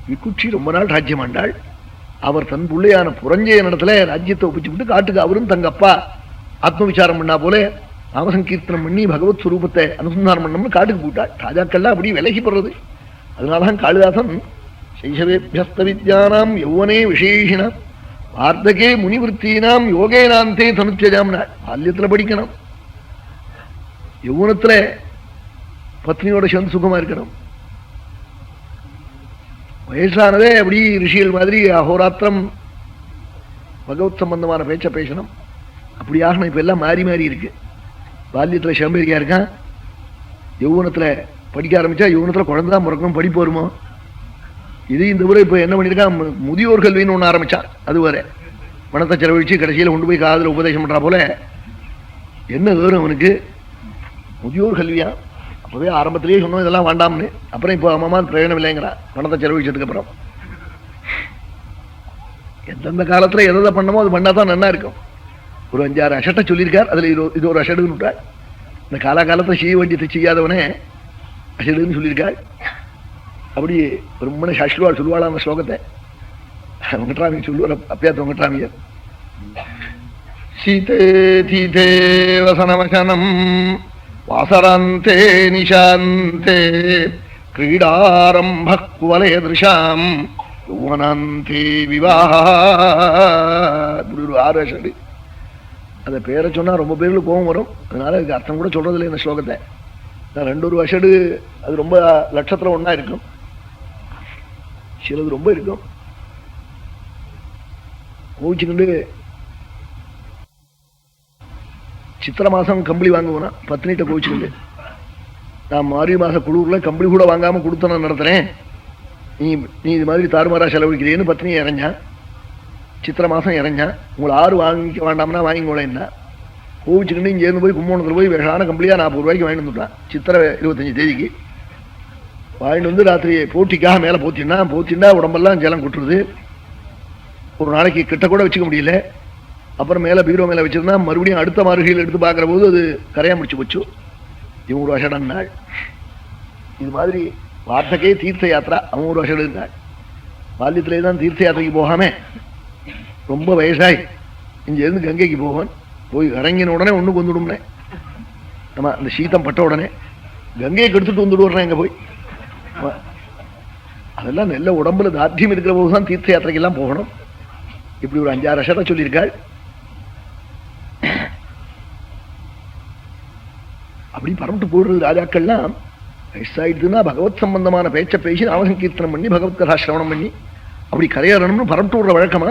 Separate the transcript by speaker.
Speaker 1: விக்குட்சி ரொம்ப நாள் ராஜ்யம் ஆண்டாள். அவர் தன் பிள்ளையான புரஞ்சய இடத்துல ராஜ்யத்தை ஒப்பிச்சு விட்டு காட்டுக்கு அவரும் தங்க அப்பா ஆத்ம விசாரம் பண்ணா போல நாமசங்கீர்த்தனம் பண்ணி பகவத் ஸ்வரூபத்தை அனுசந்தானம் பண்ணணும்னு காட்டுக்கு போட்டாள். ராஜாக்கள்லாம் அப்படி விலகி போடுறது. அதனாலதான் காளிதாசன் சைஷவேபியஸ்த வித்யானாம் யௌவனே விசேஷினாம் வார்த்தகே முனிவருத்தீனாம் யோகேனாந்தே தனுத்தியஜாம்னா. பால்யத்துல படிக்கணும், யௌவனத்துல பத்னியோட சேர்ந்து சுகமா இருக்கணும், வயசானதே அப்படி ரிஷிகள் மாதிரி அஹோராத்திரம் பகவத் சம்பந்தமான பேச்ச பேசணும். அப்படியாக இப்ப எல்லாம் மாறி மாறி இருக்கு. பால்யத்துல சம்பேரியா இருக்கான், யௌவனத்துல படிக்க ஆரம்பிச்சா யௌவனத்துல குழந்தைதான் பிறக்கணும், படிப்பு வருமோ. இது இந்த ஊரை இப்ப என்ன பண்ணிருக்கான், முதியோர் கல்வின்னு ஒண்ணு ஆரம்பிச்சான். அது வரை பணத்தை செலவழிச்சு கடைசியில கொண்டு போய் காதல உபதேசம் பண்றா போல. என்ன வேறும் அவனுக்கு முதியோர் கல்வியா. அப்பவே ஆரம்பத்திலேயே சொன்னோம் இதெல்லாம் வேண்டாம்னு. அப்புறம் இப்போ அம்மா பிரயோஜனம் இல்லைங்கிறா பணத்தை செலவழிச்சதுக்கு அப்புறம். எந்தெந்த காலத்துல எதை பண்ணமோ அது பண்ணாதான் நல்லா இருக்கும். ஒரு 5-6 அஷட்டை சொல்லியிருக்கார், அதுல இது ஒரு அஷடுன்னு விட்டாள். இந்த காலகாலத்துல செய்ய வேண்டியதை செய்யாதவனே அஷடுன்னு சொல்லியிருக்காள். அப்படி ரொம்ப சாஸ்திரவாள் சொல்லுவாள் அந்த ஸ்லோகத்தை. வெங்கட்ராமி சொல்லுவார், அப்பியாத்த வெங்கட்ராமியர். சீதே தீதே வசனவசனம் வாசராந்தே நிஷாந்தே கிரீடாரம்ப குவலே திருஷாம் யௌவனாந்தே விவாஹ. ஒரு 6 அஷடு. அந்த பேரை சொன்னா ரொம்ப பேருக்கு கோபம் வரும். அதனால அதுக்கு அர்த்தம் கூட சொல்றது இல்லை இந்த ஸ்லோகத்தை. 2 அஷடு அது ரொம்ப லட்சத்துல ஒன்னா இருக்கும், சிலது ரொம்ப இருக்கும். கோவிச்சுக்கிண்டு சித்திரை மாசம் கம்பளி வாங்குவோனா பத்னிட்ட கோவிச்சுக்கிண்டு, நான் மாரி மாச குளூர்ல கம்பளி கூட வாங்காம கொடுத்தன நடத்துறேன், நீ இது மாதிரி தாறுமாறா செலவழிக்கிறேன்னு பத்னி இறஞ்சான். சித்திரை மாசம் இறஞ்சான். உங்களை 6 வாங்கிக்க வேண்டாம்னா வாங்கிக்கோளேன்னா கோவிச்சுக்கிண்டு இங்க இருந்து போய் கும்போணத்துல போய் விஷான கம்பளியா 40 ரூபாய்க்கு வாங்கிட்டு வந்துட்டான். சித்திரை 25 தேதிக்கு வாங்கிட்டு வந்து ராத்திரி போட்டிக்காக மேல போத்தின்னா உடம்பெல்லாம் ஜலம் குட்டுருது. ஒரு நாளைக்கு கிட்ட கூட வச்சுக்க முடியல. அப்புறம் மேல பீரோ மேல வச்சிருந்தா மறுபடியும் அடுத்த மார்கழியில் எடுத்து பார்க்கிற போது அது கரையா முடிச்சு போச்சு. இவன் ஒரு வருஷம் நாள். இது மாதிரி வார்த்தகே தீர்த்த யாத்திரா அவன் ஒரு வருஷம் இருந்தாள். பால்யத்திலே தான் தீர்த்த யாத்திரைக்கு போகாம ரொம்ப வயசாய் இங்க இருந்து கங்கைக்கு போவான். போய் இறங்கின உடனே ஒண்ணுக்கு வந்துடும்னே, நம்ம அந்த சீத்தம் பட்ட உடனே கங்கையை கெடுத்துட்டு வந்துடுவோம். எங்க போய் அதெல்லாம் நல்ல உடம்புல தாத்தியம் இருக்கிற போதுதான் தீர்த்த யாத்திரைக்கெல்லாம் போகணும். இப்படி ஒரு 5-6 வருஷத்தை சொல்லியிருக்காள். அப்படி பரம்பிட்டு போடுறது ராஜாக்கள்லாம் வயசாயிடுதுன்னா பகவத் சம்பந்தமான பேச்ச பேசி நாமசங்கீர்த்தனம் பண்ணி பகவத் கதா சிரவணம் பண்ணி அப்படி கரையேறணும்னு பரம்பிட்டு விடுற வழக்கமா.